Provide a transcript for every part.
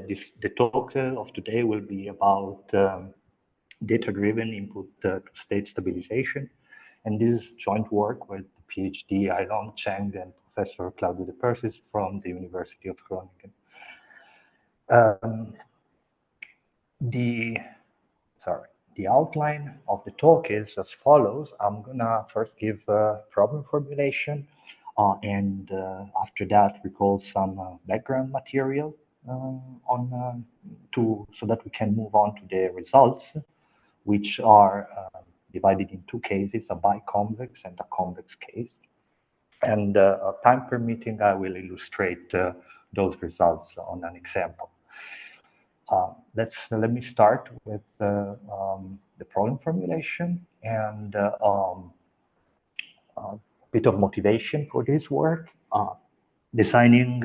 the talk of today will be about data-driven input to state stabilization. And this is joint work with PhD Ailong Cheng and Professor Claudio De Persis from the University of Groningen. The outline of the talk is as follows. I'm gonna first give a problem formulation, and after that recall some background material so that we can move on to the results, which are divided in two cases, a biconvex and a convex case. And time permitting, I will illustrate those results on an example. Let me start with the problem formulation and a bit of motivation for this work. Designing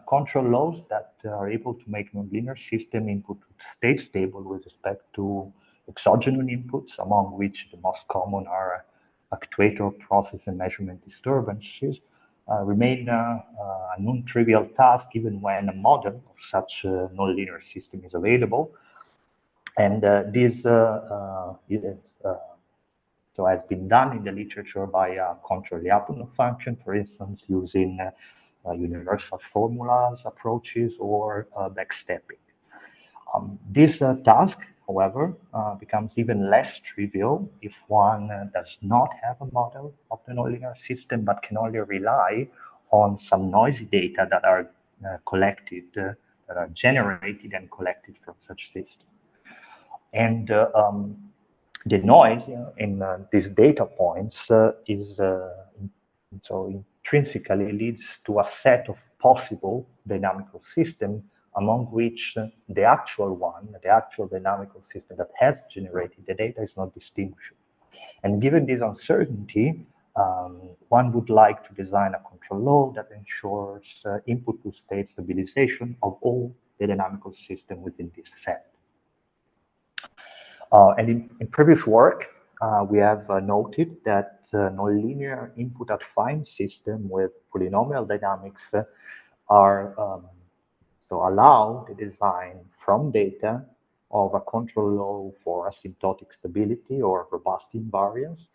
control laws that are able to make nonlinear system input state stable with respect to exogenous inputs, among which the most common are actuator, process, and measurement disturbances, remain a non-trivial task even when a model of such a nonlinear system is available. And this so has been done in the literature by control Lyapunov function, for instance, using universal formulas approaches or backstepping. This task, however, becomes even less trivial if one does not have a model of the nonlinear system, but can only rely on some noisy data that are collected, that are generated and collected from such system. And the noise in these data points so intrinsically leads to a set of possible dynamical systems, among which the actual dynamical system that has generated the data is not distinguishable. And given this uncertainty, one would like to design a control law that ensures input to state stabilization of all the dynamical systems within this set. And in previous work, we have noted that nonlinear input-affine system with polynomial dynamics are so allow the design from data of a control law for asymptotic stability or robust invariance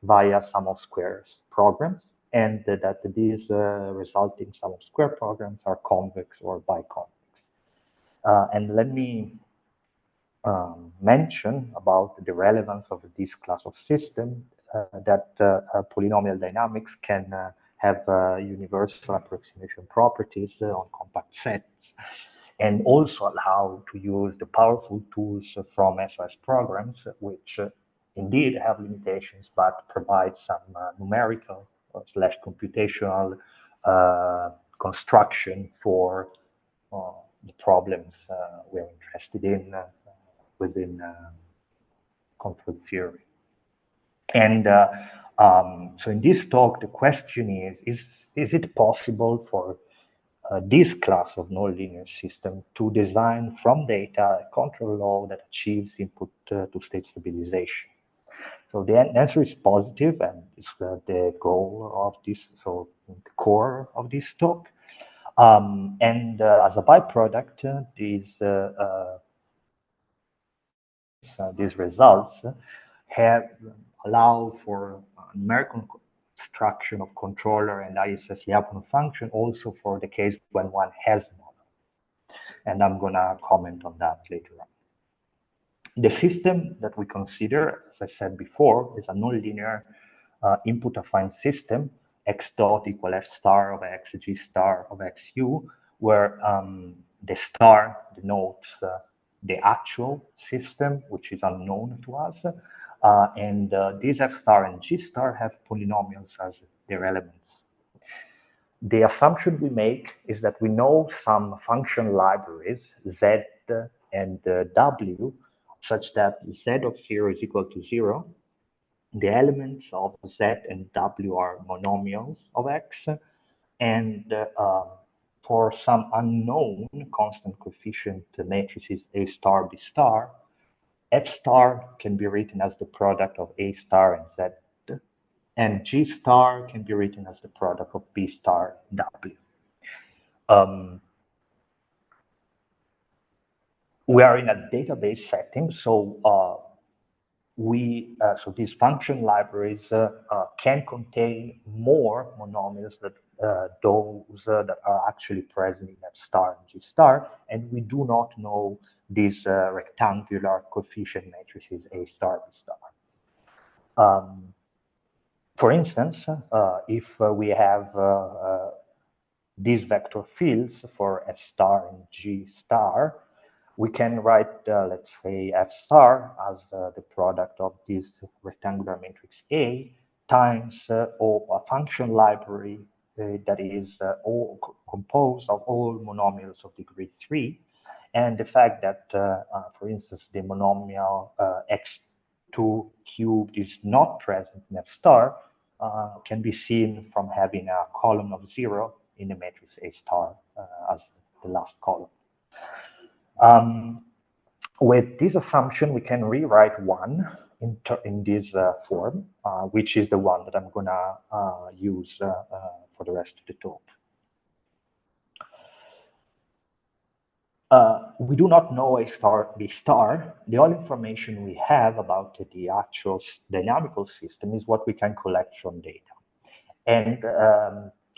via sum of squares programs, and that these resulting sum of square programs are convex or biconvex. And let me mention about the relevance of this class of system, that polynomial dynamics can have universal approximation properties on compact sets, and also allow to use the powerful tools from SOS programs, which indeed have limitations, but provide some numerical / computational construction for the problems we're interested in within control theory. And so in this talk, the question is it possible for this class of nonlinear system to design from data a control law that achieves input to state stabilization? So the answer is positive, and it's the goal of this, so the core of this talk. And as a byproduct, these results have allowed for numerical construction of controller and ISS Lyapunov function also for the case when one has a model. And I'm gonna comment on that later on. The system that we consider, as I said before, is a nonlinear input-affine system, x dot equal f star of x, g star of xu, where the star denotes the actual system, which is unknown to us. And these f star and g star have polynomials as their elements. The assumption we make is that we know some function libraries, z and w, such that z of 0 is equal to 0. The elements of z and w are monomials of x, and for some unknown constant coefficient matrices a star, b star, f star can be written as the product of a star and z, and g star can be written as the product of b star w. we are in a database setting, so so these function libraries can contain more monomials that those that are actually present in F star and G star, and we do not know these rectangular coefficient matrices A star, B star. For instance, if we have these vector fields for F star and G star, we can write, let's say, F star as the product of this rectangular matrix A times a function library that is all composed of all monomials of degree 3. And the fact that, for instance, the monomial x2 cubed is not present in F star can be seen from having a column of 0 in the matrix A star as the last column. With this assumption, we can rewrite 1 in this form, which is the one that I'm going to use for the rest of the talk. We do not know A star, B star. The only information we have about the actual dynamical system is what we can collect from data. And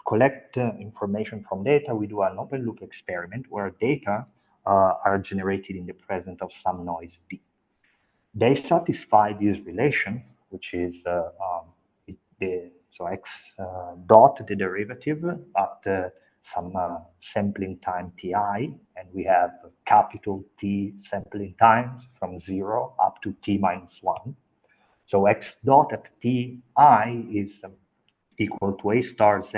collect information from data, we do an open loop experiment where data are generated in the presence of some noise D. They satisfy this relation, which is so x dot the derivative at some sampling time ti, and we have capital T sampling times from 0 up to t minus 1. So x dot at ti is equal to A star Z,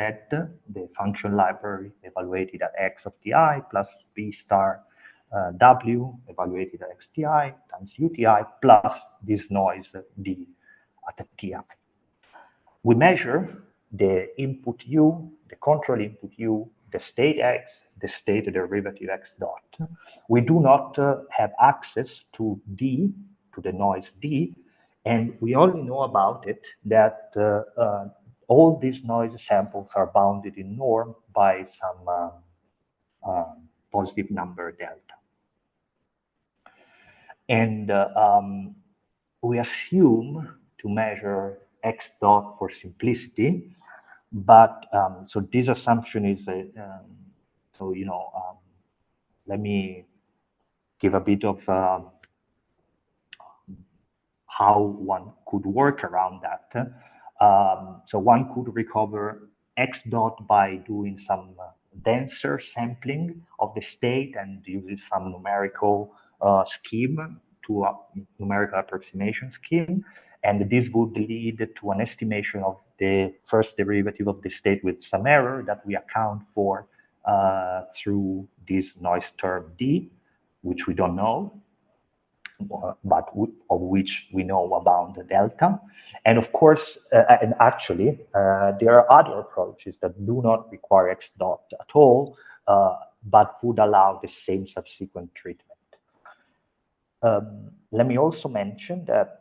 the function library evaluated at x of ti, plus B star W evaluated at xti times uti, plus this noise D at ti. We measure the input U, the control input U, the state X, the state derivative X dot. We do not have access to D, to the noise D, and we only know about it that all these noise samples are bounded in norm by some positive number delta. And we assume to measure X dot for simplicity, but so this assumption is, let me give a bit of how one could work around that. So one could recover X dot by doing some denser sampling of the state and using some numerical scheme to a numerical approximation scheme. And this would lead to an estimation of the first derivative of the state with some error that we account for through this noise term D, which we don't know, but of which we know about the delta. And of course, and actually, there are other approaches that do not require X dot at all, but would allow the same subsequent treatment. Let me also mention that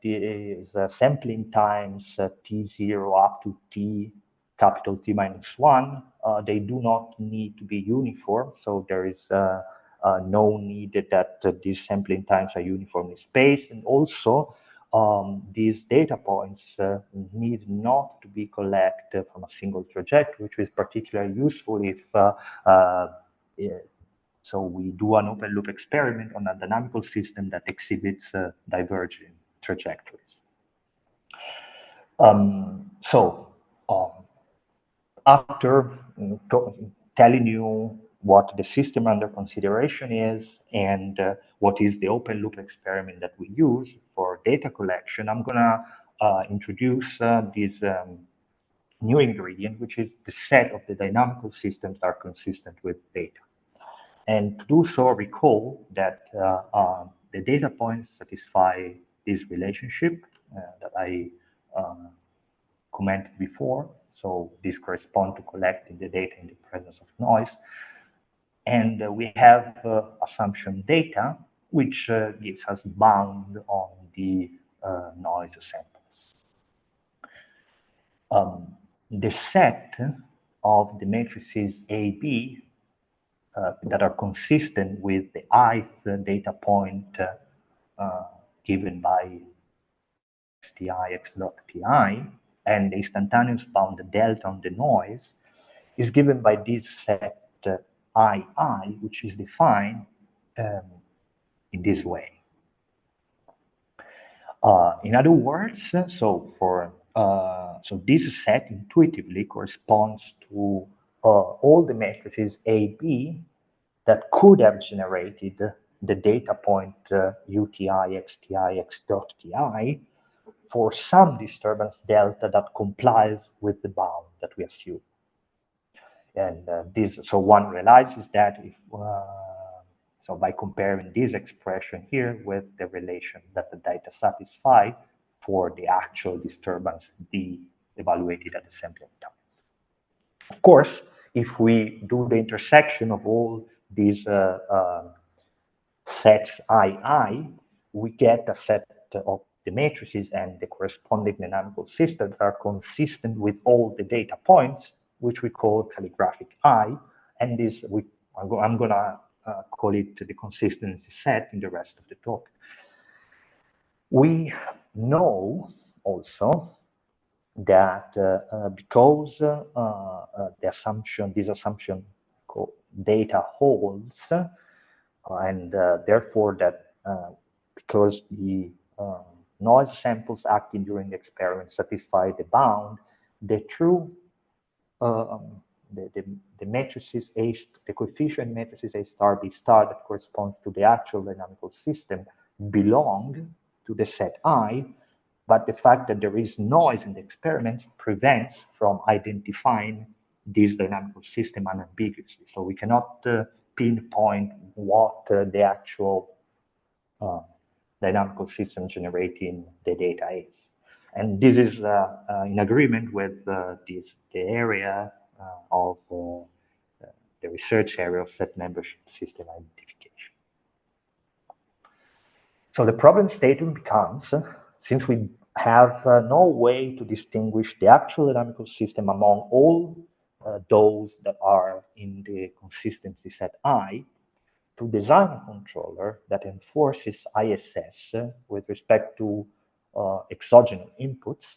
these sampling times T0 up to T capital T minus 1, they do not need to be uniform. So there is no need that these sampling times are uniformly spaced. And also, these data points need not to be collected from a single trajectory, which is particularly useful if so we do an open loop experiment on a dynamical system that exhibits divergent trajectories. After telling you what the system under consideration is and what is the open loop experiment that we use for data collection, I'm gonna introduce this new ingredient, which is the set of the dynamical systems that are consistent with data. And to do so, recall that the data points satisfy this relationship that I commented before. So these correspond to collecting the data in the presence of noise. And we have assumption data, which gives us bound on the noise samples. The set of the matrices AB that are consistent with the ith data point given by sti x dot pi, and the instantaneous bound delta on the noise is given by this set ii, which is defined in this way. In other words, so this set intuitively corresponds to all the matrices A, B that could have generated the data point UTI, XTI, X dot TI for some disturbance delta that complies with the bound that we assume. And so one realizes that if so by comparing this expression here with the relation that the data satisfy for the actual disturbance D evaluated at the sampling time. Of course, if we do the intersection of all these sets II, we get a set of the matrices and the corresponding dynamical systems that are consistent with all the data points, which we call calligraphic I, and this I'm gonna call it the consistency set in the rest of the talk. We know also that because this assumption data holds, and therefore that because the noise samples acting during the experiment satisfy the bound, the true the matrices A, the coefficient matrices A star, B star that corresponds to the actual dynamical system belong to the set I, but the fact that there is noise in the experiments prevents from identifying this dynamical system unambiguously. So we cannot pinpoint what the actual dynamical system generating the data is. And this is in agreement with the area of the research area of set membership system identification. So the problem statement becomes, since we have no way to distinguish the actual dynamical system among all those that are in the consistency set I, to design a controller that enforces ISS with respect to exogenous inputs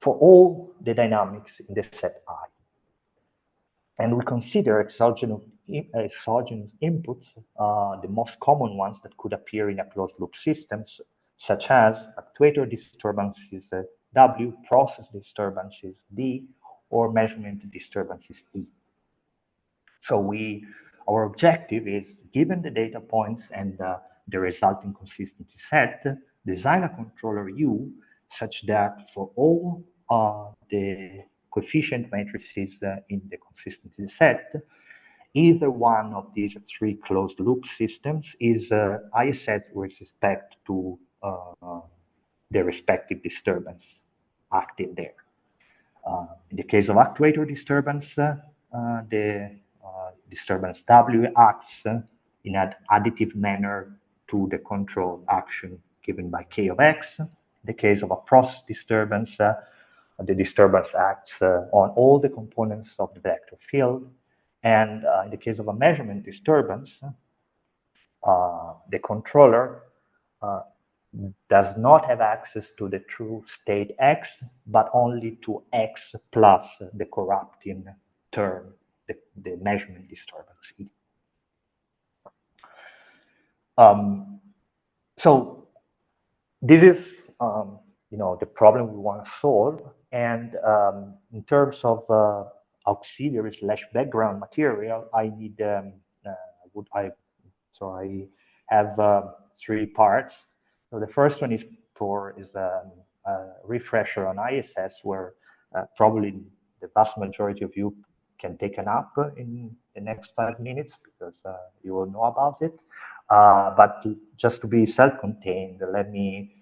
for all the dynamics in the set I. And we consider exogenous inputs, the most common ones that could appear in a closed loop systems, such as actuator disturbances W, process disturbances D, or measurement disturbances E. So our objective is, given the data points and the resulting consistency set, design a controller U such that for all the coefficient matrices in the consistency set, either one of these three closed loop systems is ISS with respect to the respective disturbance acting there. In the case of actuator disturbance, the disturbance W acts in an additive manner to the control action given by K of X. In the case of a process disturbance, the disturbance acts on all the components of the vector field. And in the case of a measurement disturbance, the controller does not have access to the true state X, but only to X plus the corrupting term, the measurement disturbance E. So this is, the problem we want to solve. And in terms of auxiliary/background material, I need, so I have three parts. So the first one is a refresher on ISS, where probably the vast majority of you can take a nap in the next 5 minutes because you will know about it. But just to be self-contained, let me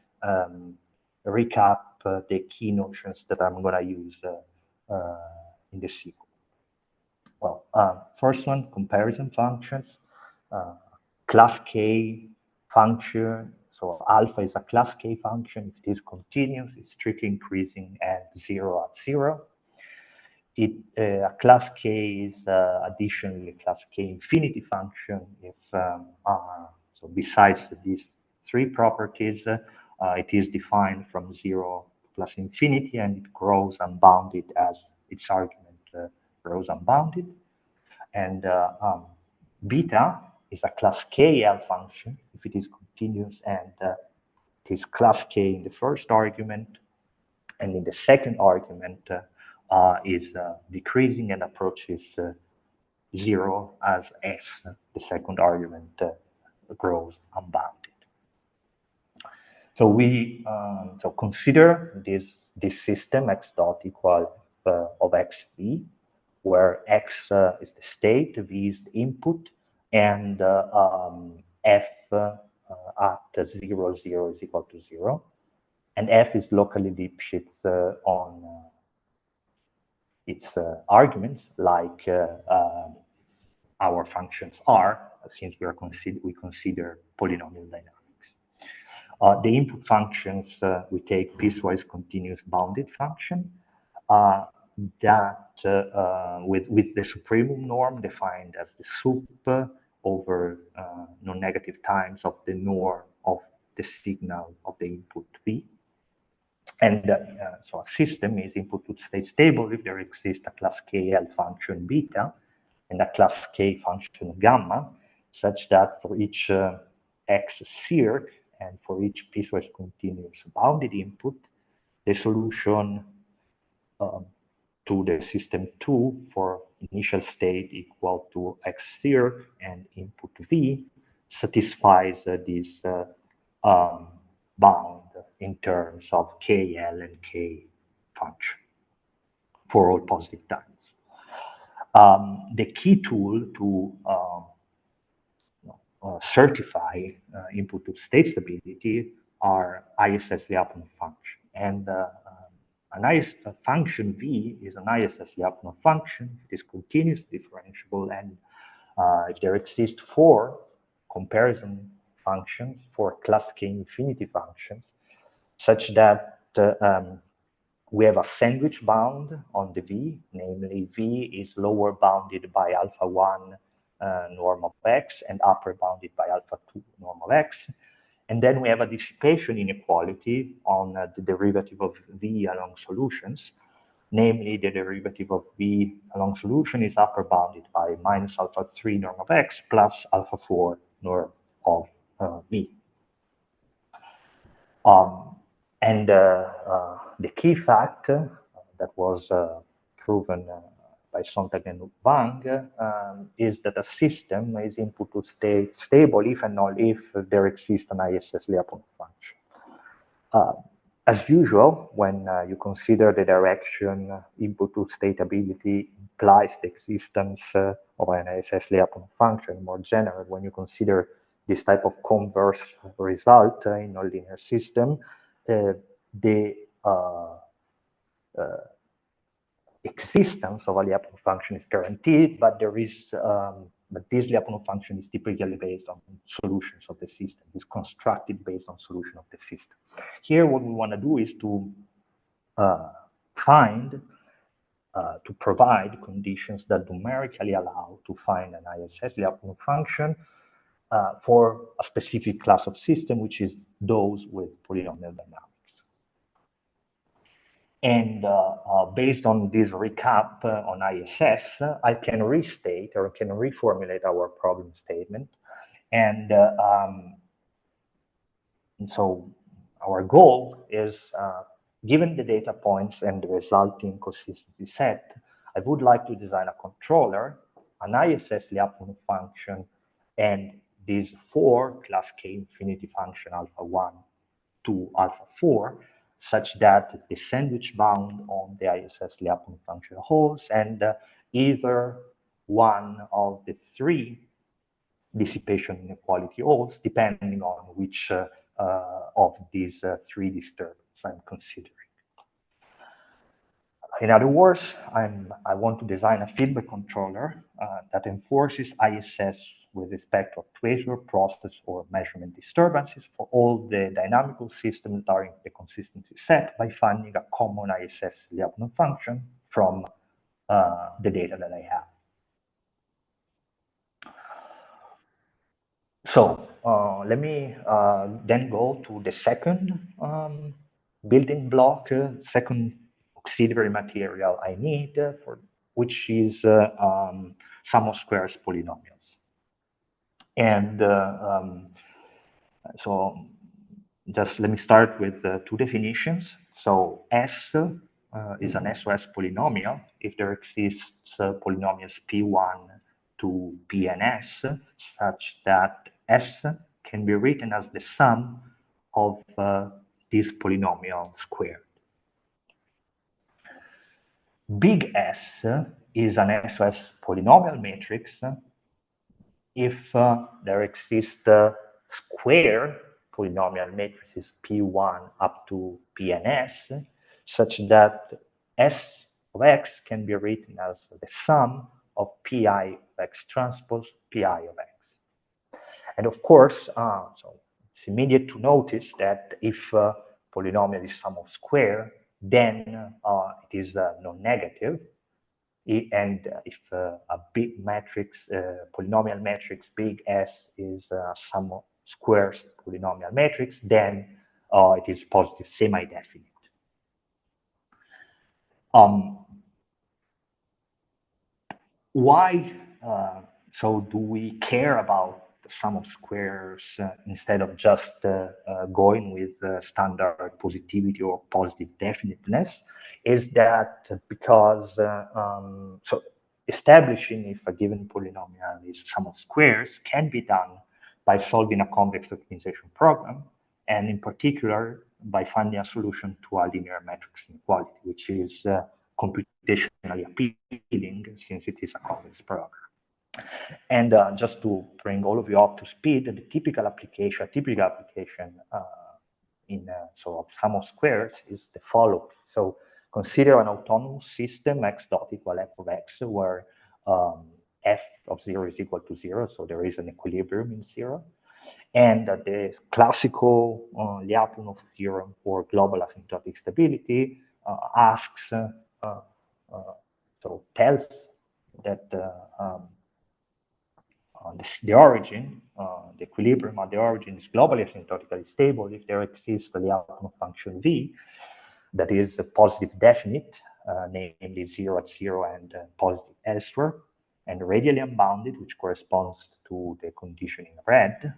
recap the key notions that I'm going to use in the sequel. Well, first one, comparison functions. Class K function, so alpha is a class K function. If it is continuous, it's strictly increasing at 0 at 0. A class K is additionally a class K infinity function if so besides these three properties, it is defined from 0 plus infinity, and it grows unbounded as its argument grows unbounded. And beta is a class KL function if it is continuous, and it is class K in the first argument, and in the second argument is decreasing and approaches 0 as S, the second argument, grows unbounded. So we so consider this system x dot equal of xv, where x is the state, v is the input, and f at 0, 0 is equal to 0, and f is locally Lipschitz on its arguments, like our functions are, since we consider polynomial dynamics. The input functions, we take piecewise continuous bounded function that with the supremum norm defined as the sup over non-negative times of the norm of the signal of the input v. And so a system is input to state stable if there exists a class KL function beta and a class K function gamma, such that for each x circ and for each piecewise continuous bounded input, the solution to the system 2 for initial state equal to x circ and input v satisfies this bound in terms of KL and K function for all positive times. The key tool to certify input to state stability are ISS-Lyapunov function. And a function V is an ISS-Lyapunov function. It is continuous, differentiable, and if there exist four comparison functions for class K infinity functions, such that we have a sandwich bound on the V, namely V is lower bounded by alpha 1 norm of x and upper bounded by alpha 2 norm of x. And then we have a dissipation inequality on the derivative of V along solutions, namely the derivative of V along solution is upper bounded by minus alpha 3 norm of x plus alpha 4 norm of V. And the key fact that was proven by Sontag and Wang is that a system is input to state stable if and only if there exists an ISS-Lyapunov function. As usual, when you consider the direction input to state ability implies the existence of an ISS-Lyapunov function, more general, when you consider this type of converse result in a linear system, the existence of a Lyapunov function is guaranteed, but but this Lyapunov function is typically based on solutions of the system. It's constructed based on solution of the system. Here, what we want to do is to to provide conditions that numerically allow to find an ISS-Lyapunov function for a specific class of system, which is those with polynomial dynamics. And based on this recap on ISS, I can restate or can reformulate our problem statement. And so our goal is, given the data points and the resulting consistency set, I would like to design a controller, an ISS-Lyapunov function, and these four class K infinity function alpha 1 to alpha 4, such that the sandwich bound on the ISS-Lyapunov function holds, and either one of the three dissipation inequality holds, depending on which of these three disturbances I'm considering. In other words, I want to design a feedback controller that enforces ISS with respect to actuator, process, or measurement disturbances for all the dynamical systems that are in the consistency set by finding a common ISS-Lyapunov function from the data that I have. So let me then go to the second building block, second auxiliary material I need, for which is sum of squares polynomials. And so just let me start with two definitions. So S is an SOS polynomial if there exists polynomials P1 to Pns such that S can be written as the sum of this polynomial squared. Big S is an SOS polynomial matrix if there exist square polynomial matrices P1 up to Pns, such that S of x can be written as the sum of Pi of x transpose Pi of x. And of course, so it's immediate to notice that if polynomial is sum of square, then it is non-negative. And if a big matrix, polynomial matrix, big S is sum of squares polynomial matrix, then it is positive semi-definite. Why so do we care about the sum of squares instead of just going with standard positivity or positive definiteness? Is that because so establishing if a given polynomial is sum of squares can be done by solving a convex optimization problem, and in particular by finding a solution to a linear matrix inequality, which is computationally appealing since it is a convex program. And just to bring all of you up to speed, the typical application in so of sum of squares is the following. So consider an autonomous system x dot equal f of x, where f of 0 is equal to 0, so there is an equilibrium in 0. And the classical Lyapunov theorem for global asymptotic stability asks, so tells that the origin, the equilibrium at the origin is globally asymptotically stable if there exists a Lyapunov function v that is a positive definite, namely 0 at 0 and positive elsewhere, and radially unbounded, which corresponds to the condition in red,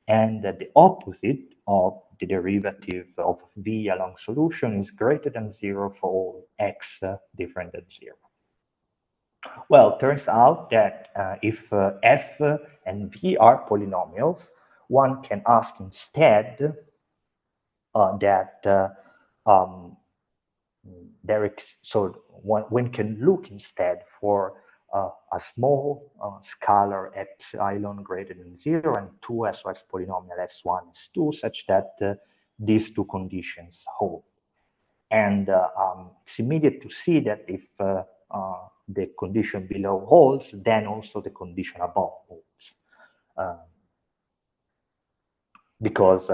and that the opposite of the derivative of v along solution is greater than 0 for all x different than 0. Well, it turns out that if f and v are polynomials, one can ask instead that so one can look instead for a small scalar epsilon greater than 0 and two SOS polynomial S1, S2, such that these two conditions hold. And it's immediate to see that if the condition below holds, then also the condition above holds. Because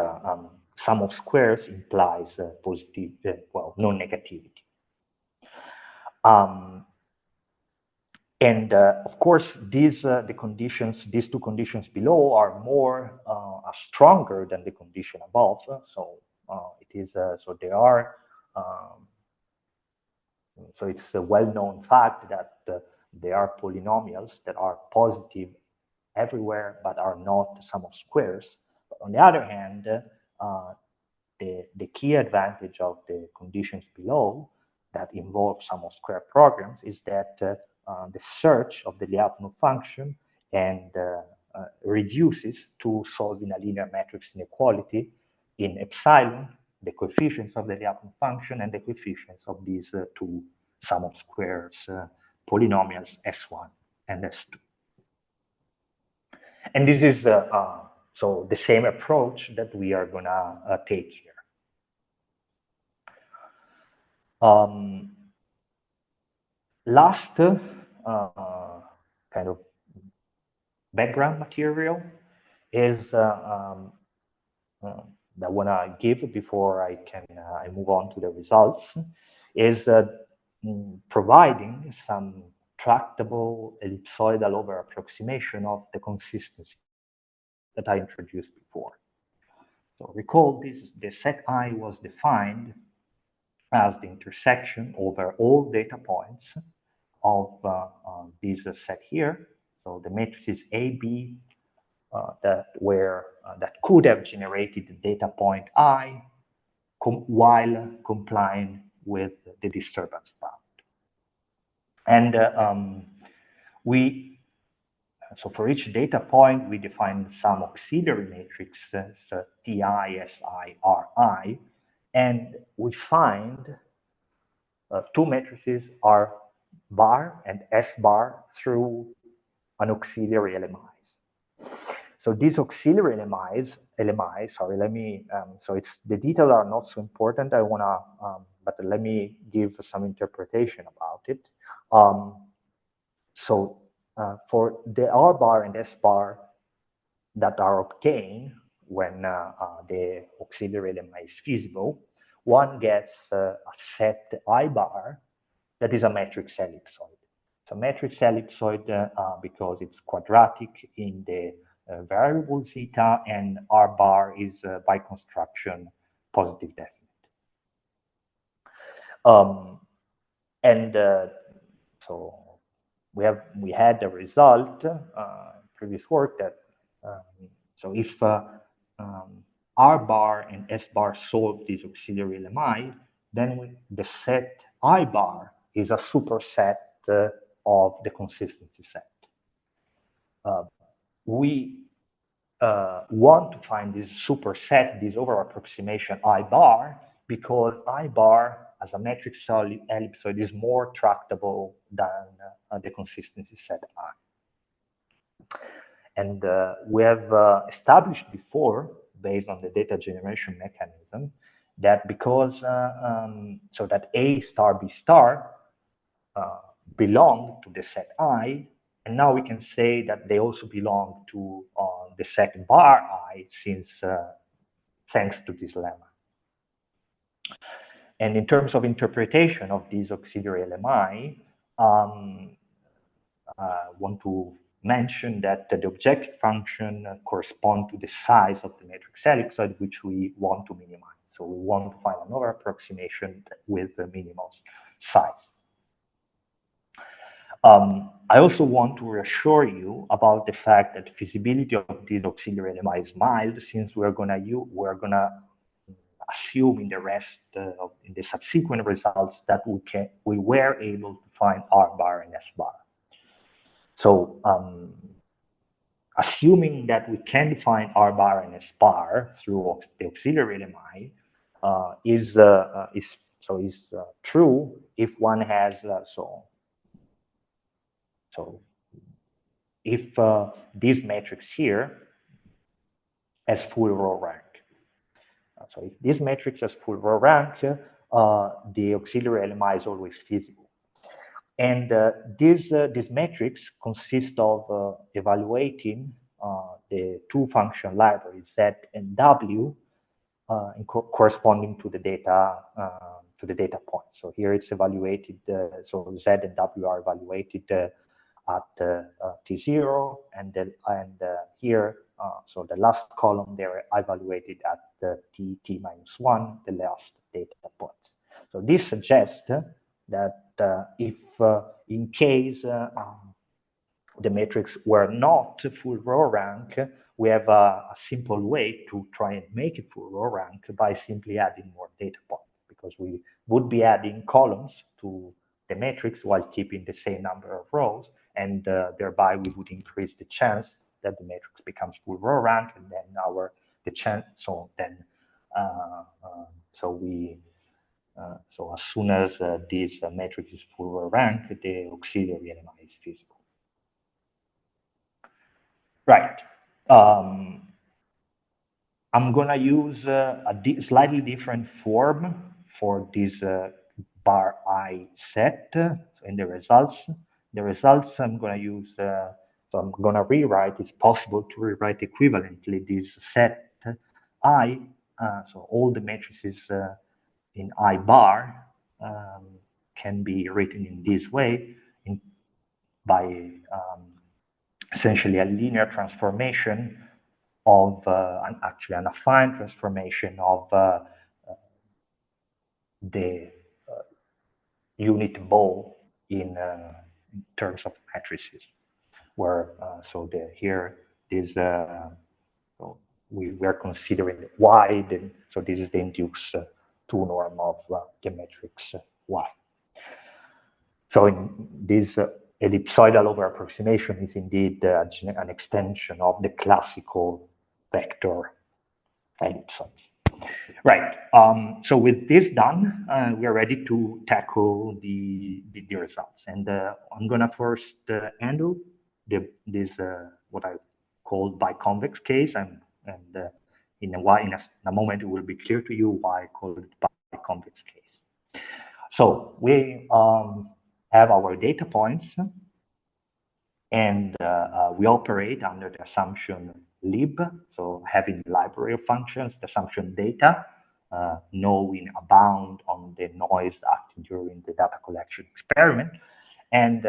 sum of squares implies positive, non-negativity. And of course, these these two conditions below are more stronger than the condition above. So it is so they are. So it's a well-known fact that there are polynomials that are positive everywhere, but are not the sum of squares. But on the other hand, the key advantage of the conditions below that involve sum of square programs is that the search of the Lyapunov function and reduces to solving a linear matrix inequality in epsilon, the coefficients of the Lyapunov function and the coefficients of these two sum of squares polynomials S1 and S2. And this is so the same approach that we are gonna take here. Last kind of background material is that I want to give before I move on to the results is providing some tractable ellipsoidal overapproximation of the consistency that I introduced before. So recall this, the set I was defined as the intersection over all data points of this set here. So the matrices A, B that could have generated the data point I while complying with the disturbance bound. And so for each data point, we define some auxiliary matrices, Ti, Si, Ri, and we find two matrices R bar and S bar through an auxiliary LMIs. So these auxiliary LMIs, sorry, so it's, the details are not so important, but let me give some interpretation about it. For the R bar and S bar that are obtained when the auxiliary LMI is feasible, one gets a set I bar that is a matrix ellipsoid. So matrix ellipsoid because it's quadratic in the variable zeta, and R bar is by construction positive definite. So we had the result previous work that so if R bar and S bar solve this auxiliary LMI, then the set I bar is a superset of the consistency set. We want to find this superset, this overapproximation I bar, because I bar as a matrix ellipsoid is more tractable than the consistency set I. And we have established before, based on the data generation mechanism, that because so that A star B star belong to the set I, and now we can say that they also belong to the set bar I, since thanks to this lemma. And in terms of interpretation of these auxiliary LMI, I want to mention that the objective function corresponds to the size of the matrix ellipsoid, which we want to minimize. So we want to find an overapproximation with the minimal size. I also want to reassure you about the fact that feasibility of this auxiliary LMI is mild, since we're gonna assume in the rest in the subsequent results that we were able to find R bar and S bar. So assuming that we can define R bar and S bar through the auxiliary LMI is true if one has so if this matrix here has full row rank. So if this matrix has full row rank, the auxiliary LMI is always feasible. And this matrix consists of evaluating the two function libraries Z and W corresponding to the data point. So here it's evaluated. So Z and W are evaluated at T0, and here so the last column they're evaluated at T minus 1, the last data point. So this suggests that if in case the matrix were not full row rank, we have a simple way to try and make it full row rank by simply adding more data points, because we would be adding columns to the matrix while keeping the same number of rows, and thereby we would increase the chance that the matrix becomes full row rank, and then so as soon as this matrix is full row rank, the auxiliary LMI is feasible. Right. I'm gonna use a slightly different form for this bar I set in the results. The results I'm gonna use, so I'm gonna rewrite, it's possible to rewrite equivalently this set I, so all the matrices in I bar, can be written in this way by essentially a linear transformation of actually an affine transformation of the unit ball in terms of matrices, where so here this so we are considering y, so this is the induced 2 norm of the matrix y. So in this ellipsoidal overapproximation is indeed an extension of the classical vector ellipsoids. Right. So with this done, we are ready to tackle the results. And I'm going to first handle this what I call biconvex case, and in a moment it will be clear to you why I call it biconvex case. So we have our data points, and we operate under the assumption lib, so having the library of functions, the assumption data, knowing a bound on the noise acting during the data collection experiment. And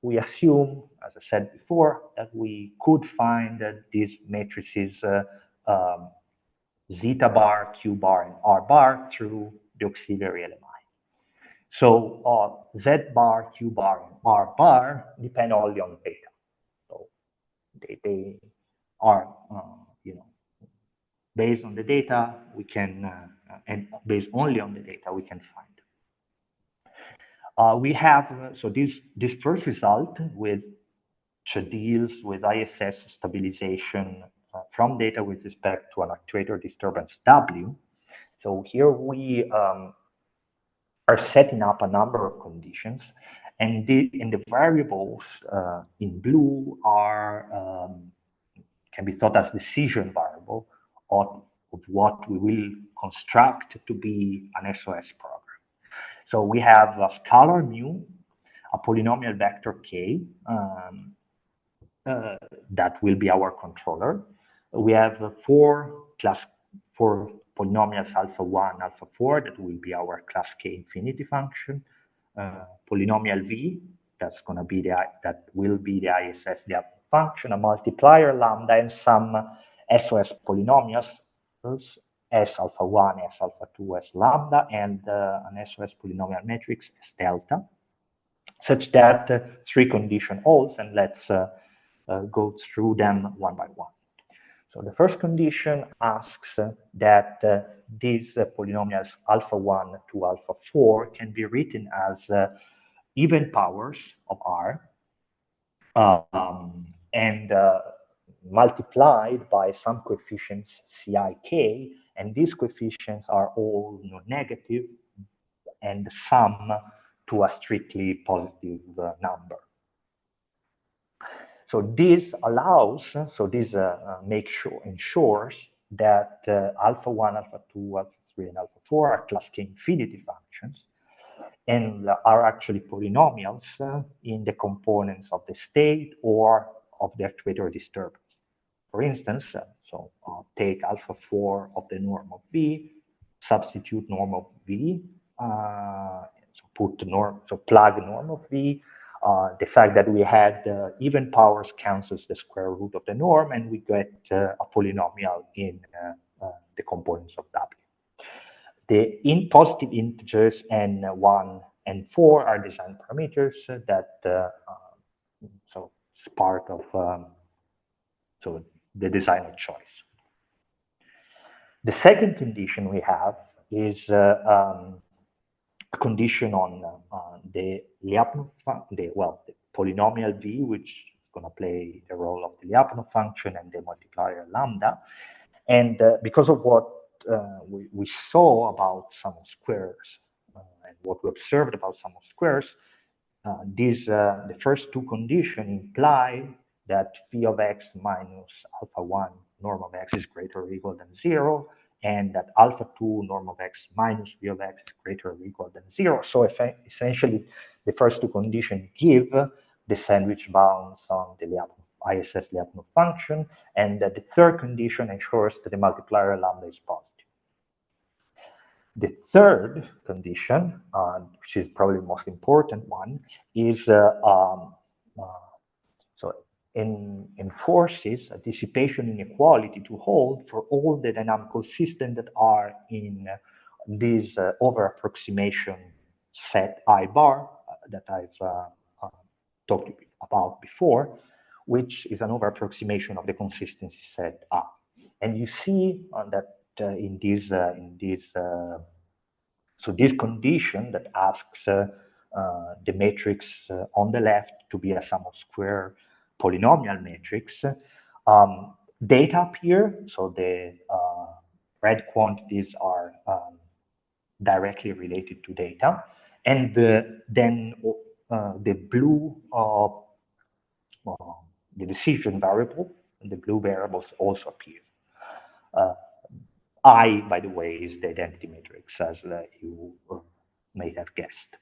we assume, as I said before, that we could find these matrices zeta bar, q bar, and r bar through the auxiliary LMI. So z bar, q bar, and r bar depend only on data. So they are, based on the data, we can, and based only on the data, we can find. We have, so this first result which deals with ISS stabilization from data with respect to an actuator disturbance W. So here we are setting up a number of conditions, and the variables in blue are can be thought as decision variable of what we will construct to be an SOS program. So we have a scalar mu, a polynomial vector k, that will be our controller. We have four polynomials alpha 1, alpha 4, that will be our class k infinity function. Polynomial v, that will be the ISS depth function, a multiplier lambda, and some SOS polynomials, S alpha 1, S alpha 2, S lambda, and an SOS polynomial matrix S delta, such that 3 condition holds, and let's go through them one by one. So the first condition asks that these polynomials alpha 1 to alpha 4 can be written as even powers of R, and multiplied by some coefficients Cik, and these coefficients are all non-negative and sum to a strictly positive number. So this ensures that alpha 1, alpha 2, alpha 3, and alpha 4 are class K infinity functions and are actually polynomials in the components of the state or of the actuator disturbance. For instance, so take alpha 4 of the norm of V, substitute norm of V, plug norm of V. The fact that we had even powers cancels the square root of the norm, and we get a polynomial in the components of W. The positive integers n1 and 4 are design parameters that so it's part of the designer choice. The second condition we have is a condition on the polynomial v, which is going to play the role of the Lyapunov function and the multiplier lambda. And because of what we saw about sum of squares and what we observed about sum of squares, the first 2 conditions imply that phi of x minus alpha 1 norm of x is greater or equal than 0, and that alpha 2 norm of x minus phi of x is greater or equal than 0. So essentially, the first 2 conditions give the sandwich bounds on the ISS Lyapunov function, and the third condition ensures that the multiplier lambda is positive. The third condition, which is probably the most important one, is so enforces a dissipation inequality to hold for all the dynamical systems that are in this overapproximation set I bar that I've talked about before, which is an overapproximation of the consistency set A. And you see that so this condition that asks the matrix on the left to be a sum of square polynomial matrix, data appear. So the red quantities are directly related to data, and then the blue, the decision variable, and the blue variables also appear. I, by the way, is the identity matrix, as you may have guessed.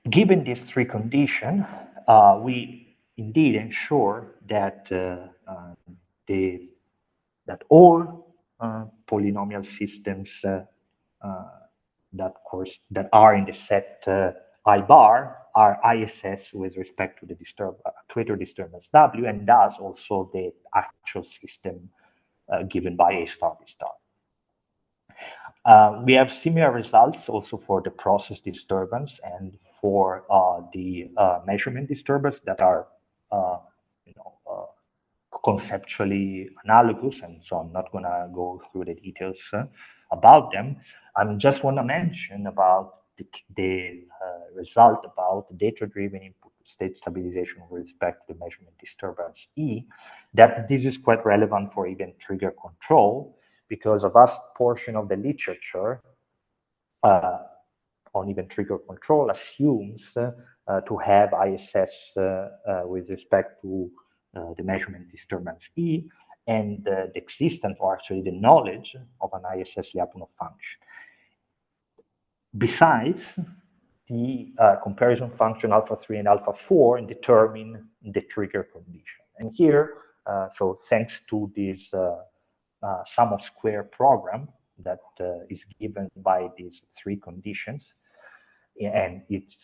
Given these three conditions, we indeed ensure that that all polynomial systems that are in the set I bar are ISS with respect to the Twitter disturbance W, and thus also the actual system given by A star B star. We have similar results also for the process disturbance and for the measurement disturbance that are, you know, conceptually analogous, and so I'm not going to go through the details about them. I just want to mention about the result about data-driven input state stabilization with respect to the measurement disturbance E, that this is quite relevant for event trigger control, because a vast portion of the literature on event trigger control assumes to have ISS with respect to the measurement disturbance E, and the existence, or actually the knowledge, of an ISS Lyapunov function. Besides, the comparison function alpha 3 and alpha 4 determine the trigger condition. And here, so thanks to this sum of square program that is given by these three conditions, and it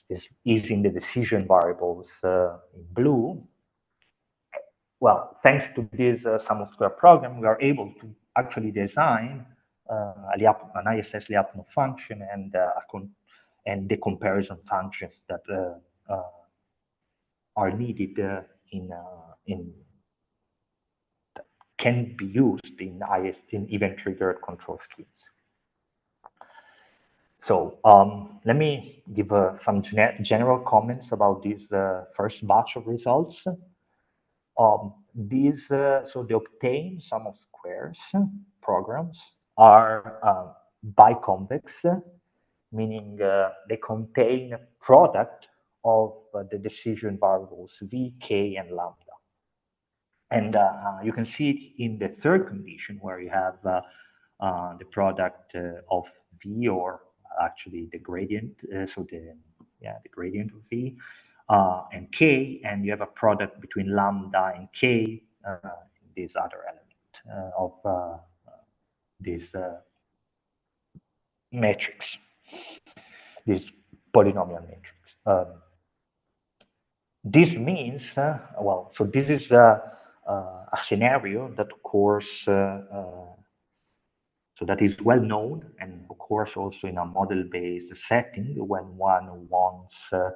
is in the decision variables in blue. Well, thanks to this sum of square program, we are able to actually design an ISS Lyapunov function and the comparison functions that are needed can be used in event triggered control schemes. So let me give some general comments about this first batch of results. So the obtained sum of squares programs are biconvex, meaning they contain a product of the decision variables V, K, and lambda. And you can see it in the third condition, where you have the product of V, or actually the gradient, the gradient of V, and K, and you have a product between lambda and K, this other element of this matrix, this polynomial matrix. This means, well, so this is a scenario that occurs, so that is well known and occurs also in a model-based setting when one wants to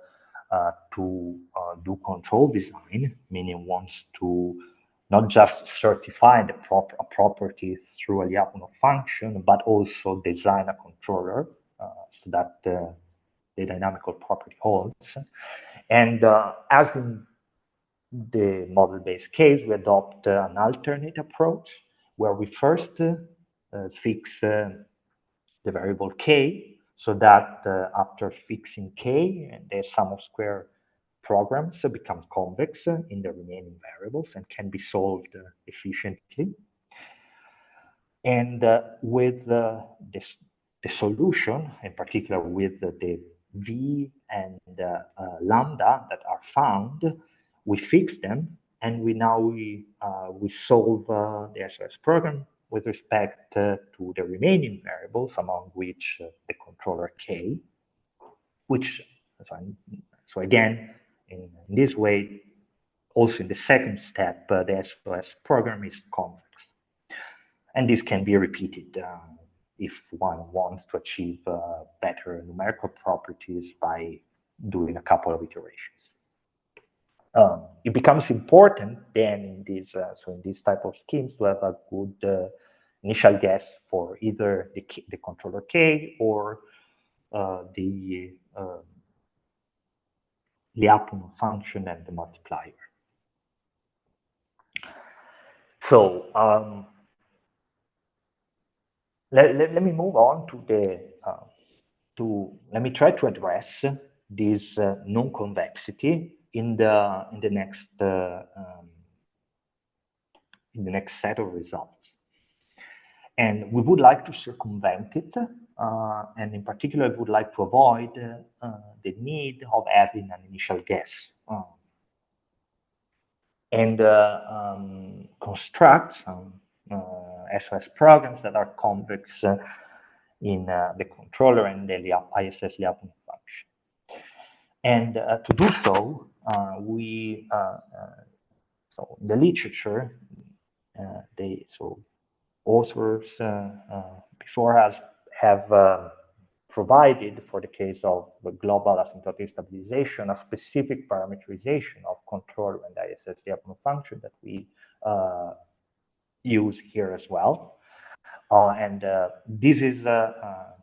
do control design, meaning wants to not just certify the property through a Lyapunov function, but also design a controller so that the dynamical property holds. And as in the model-based case, we adopt an alternate approach where we first fix the variable k, so that after fixing k, the sum of square programs become convex in the remaining variables and can be solved efficiently. And with the solution, in particular with the v and lambda that are found, we fix them, and we solve the SOS program with respect to the remaining variables, among which the controller k, which, so again, in this way, also in the second step, the SOS program is convex. And this can be repeated if one wants to achieve better numerical properties by doing a couple of iterations. It becomes important then in these in this type of schemes to have a good initial guess for either the controller k or the Lyapunov function and the multiplier. So let me move on to let me try to address this non-convexity in the next set of results. And we would like to circumvent it, and in particular, we would like to avoid the need of having an initial guess. And construct some SOS programs that are convex in the controller and the ISS Lyapunov function. And to do so, so in the literature, authors before us have provided, for the case of the global asymptotic stabilization, a specific parameterization of controller and ISS Lyapunov function that we use here as well. And this is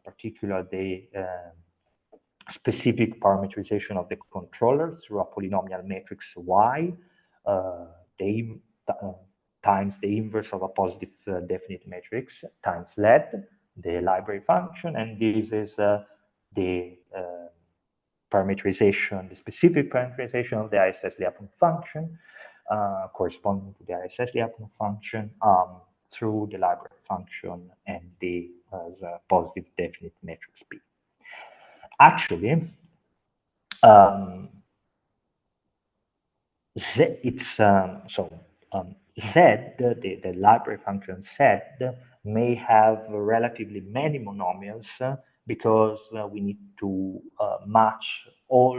particularly the specific parameterization of the controller through a polynomial matrix Y times the inverse of a positive definite matrix times LED, the library function, and this is the parameterization, the specific parameterization of the ISS Lyapunov function corresponding to the ISS Lyapunov function through the library function and the positive definite matrix P. Actually, Z, the library function Z, may have relatively many monomials because we need to match all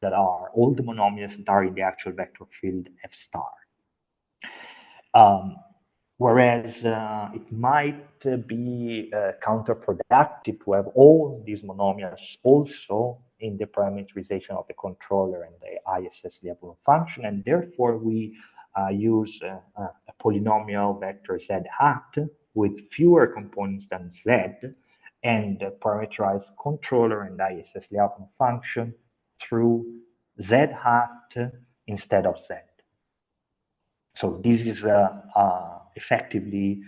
the monomials that are in the actual vector field F star. Whereas it might be counterproductive to have all these monomials also in the parameterization of the controller and the ISS Lyapunov function, and therefore we use a polynomial vector Z hat with fewer components than Z, and parameterize controller and ISS Lyapunov function through Z hat instead of Z. So this is effectively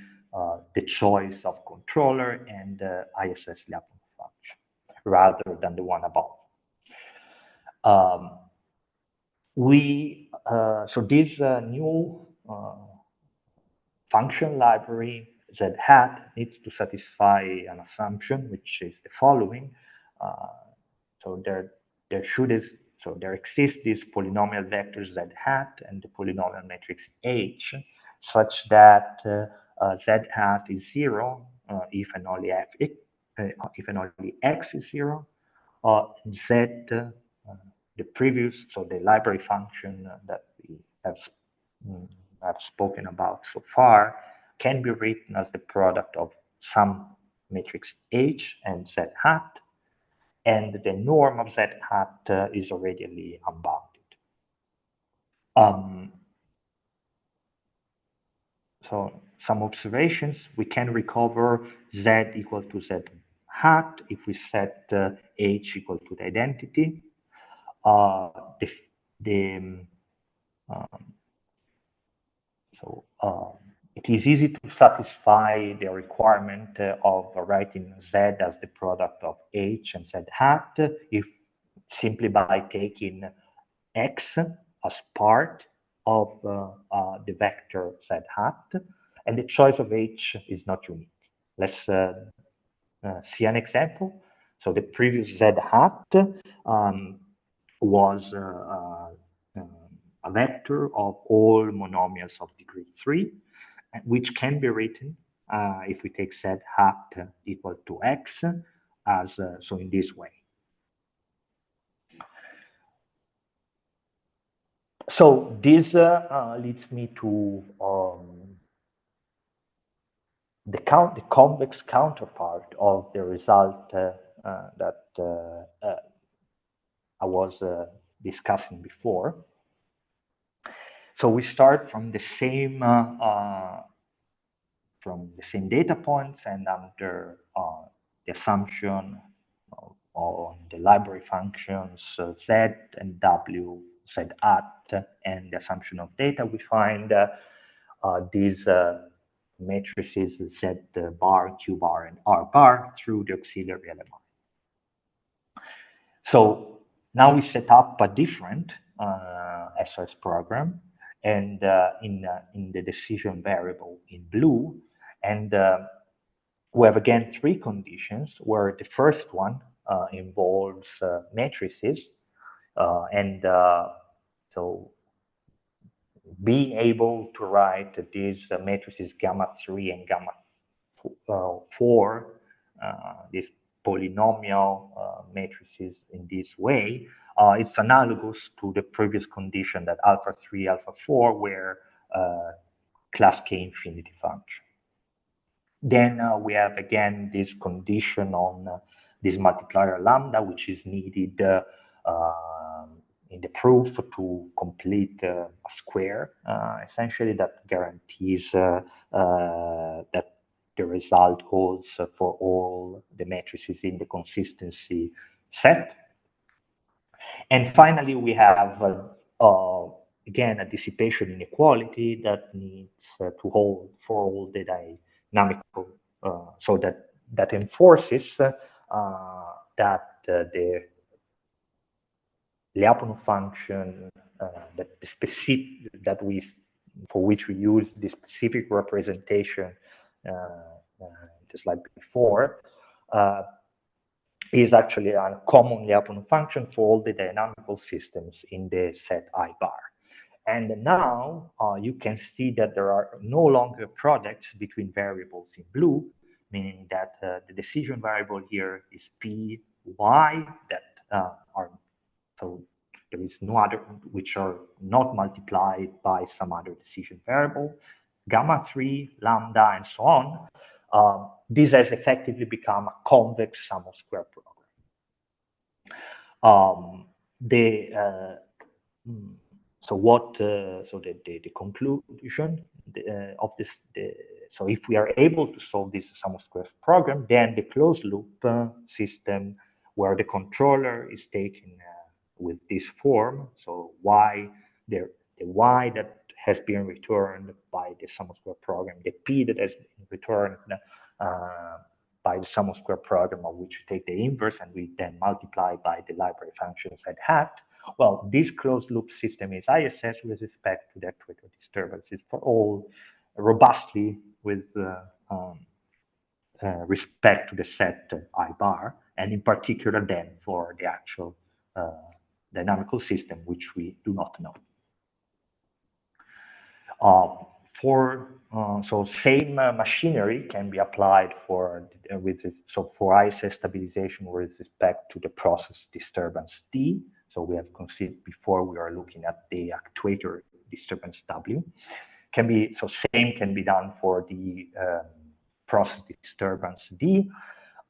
the choice of controller and ISS Lyapunov function, rather than the one above. So this new function library Z hat needs to satisfy an assumption, which is the following. So there exists this polynomial vector Z hat and the polynomial matrix H, such that Z hat is 0 if and only X is 0. Z, the previous, so the library function that we have spoken about so far, can be written as the product of some matrix H and Z hat, and the norm of Z hat is already unbounded. So some observations: we can recover Z equal to Z hat if we set H equal to the identity. It is easy to satisfy the requirement of writing Z as the product of H and Z hat if simply by taking X as part of the vector Z hat, and the choice of H is not unique. Let's see an example. So the previous Z hat was a vector of all monomials of degree 3, which can be written if we take z hat equal to x as so in this way. So this leads me to the convex counterpart of the result that I was discussing before. So we start from the same data points, and under the assumption on the library functions z and w, z at, and the assumption of data, we find these matrices z bar, q bar, and r bar through the auxiliary element. So now we set up a different SOS program, and in the decision variable in blue, and we have again three conditions, where the first one involves matrices, and so being able to write these matrices gamma 3 and gamma 4, these polynomial matrices in this way, it's analogous to the previous condition that alpha 3, alpha 4 were class K infinity function. Then we have again this condition on this multiplier lambda, which is needed in the proof to complete a square, essentially, that guarantees that the result holds for all the matrices in the consistency set. And finally, we have again a dissipation inequality that needs to hold for all the dynamical, so that enforces that the Lyapunov function for which we use the specific representation the slide before, is actually a common Lyapunov function for all the dynamical systems in the set I bar. And now you can see that there are no longer products between variables in blue, meaning that the decision variable here is p, y, that are, so there is no other, which are not multiplied by some other decision variable, gamma 3, lambda, and so on. This has effectively become a convex sum of square program. So the conclusion of this, so if we are able to solve this sum of squares program, then the closed loop system, where the controller is taken with this form, so the y that has been returned by the sum of square program, the p that has been returned by the sum of square program, of which we take the inverse and we then multiply by the library function z hat. Well, this closed loop system is ISS with respect to the actuator disturbances for all robustly with respect to the set I bar, and in particular then for the actual dynamical system, which we do not know. So same machinery can be applied for ISS stabilization with respect to the process disturbance D. So we have considered before, we are looking at the actuator disturbance W. Same can be done for the process disturbance D.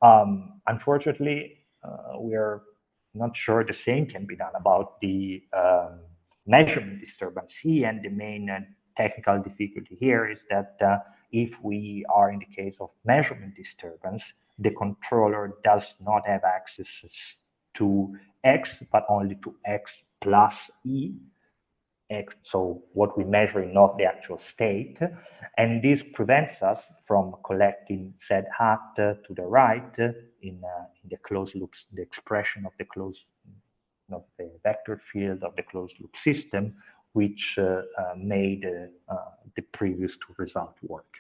Unfortunately, we are not sure the same can be done about the measurement disturbance C, and the main technical difficulty here is that if we are in the case of measurement disturbance, the controller does not have access to X, but only to X plus E. X, so what we measure is not the actual state, and this prevents us from collecting z hat to the right in the closed loops, the expression of the closed of the vector field of the closed loop system, which made the previous two results work.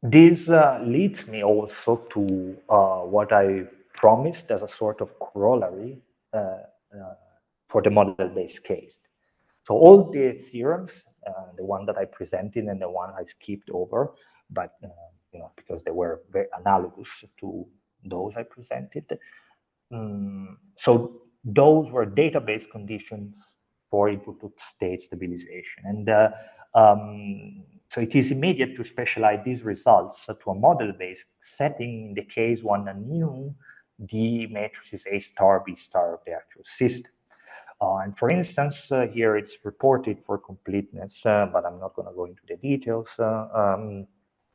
This leads me also to what I promised as a sort of corollary for the model-based case. So all the theorems, the one that I presented and the one I skipped over, but because they were very analogous to those I presented. So those were database conditions for input to state stabilization. And so it is immediate to specialize these results to a model-based setting in the case one knew the matrices A star, B star of the actual system. And for instance, here it's reported for completeness, but I'm not going to go into the details,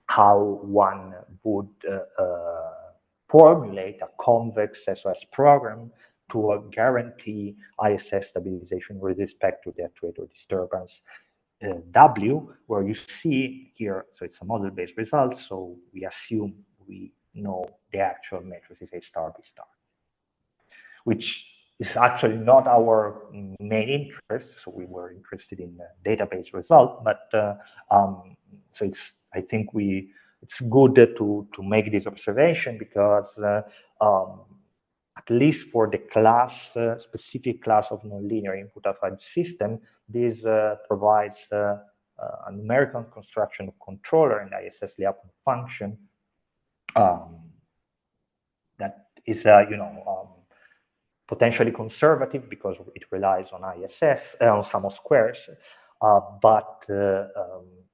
how one would formulate a convex SOS program to guarantee ISS stabilization with respect to the actuator disturbance W, where you see here, so it's a model-based result, so we assume we know the actual matrices A star, B star, which is actually not our main interest. So we were interested in the database result, but so I think it's good to make this observation because at least for the class, specific class of nonlinear input-affine system, this provides a numerical construction of controller and ISS Lyapunov function that is, potentially conservative because it relies on ISS, on sum of squares, but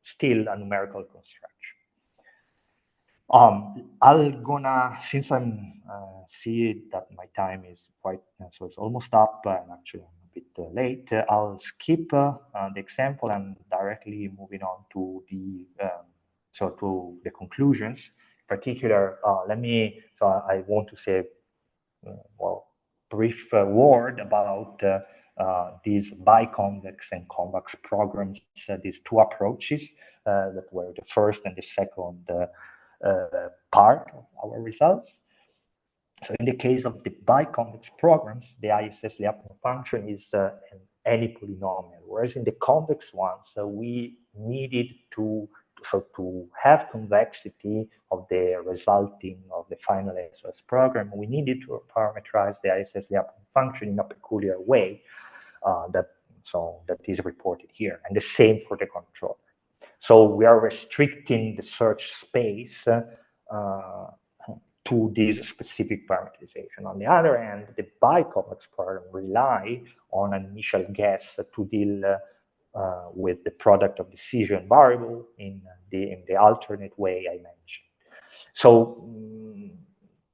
still a numerical construction. Since I'm see that my time is quite, so it's almost up, and actually I'm a bit late, I'll skip the example and directly moving on to the, to the conclusions. In particular, I want to say, brief word about these biconvex and convex programs, these two approaches that were the first and the second part of our results. So in the case of the biconvex programs, the ISS Lyapunov function is any polynomial, whereas in the convex ones, we needed to have convexity of the resulting of the final SOS program, we needed to parameterize the ISS Lyapunov function in a peculiar way that is reported here, and the same for the controller. So we are restricting the search space to this specific parameterization. On the other hand, the biconvex program rely on an initial guess to deal with the product of decision variable in the alternate way I mentioned. So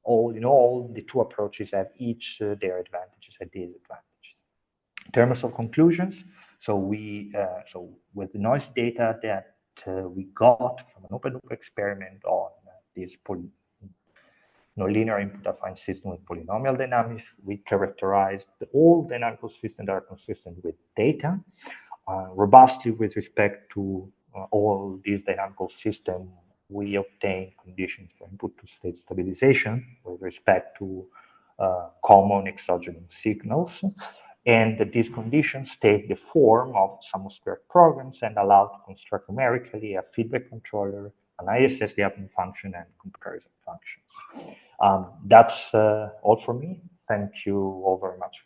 all in all, the two approaches have each their advantages and disadvantages. In terms of conclusions, so with the noise data that we got from an open loop experiment on this nonlinear input-affine system with polynomial dynamics, we characterized all dynamical systems that are consistent with data, robustly with respect to all these dynamical systems. We obtain conditions for input-to-state stabilization with respect to common exogenous signals. And these conditions take the form of sum of squared programs and allow to construct numerically a feedback controller, an ISS Lyapunov function, and comparison functions. That's all for me. Thank you all very much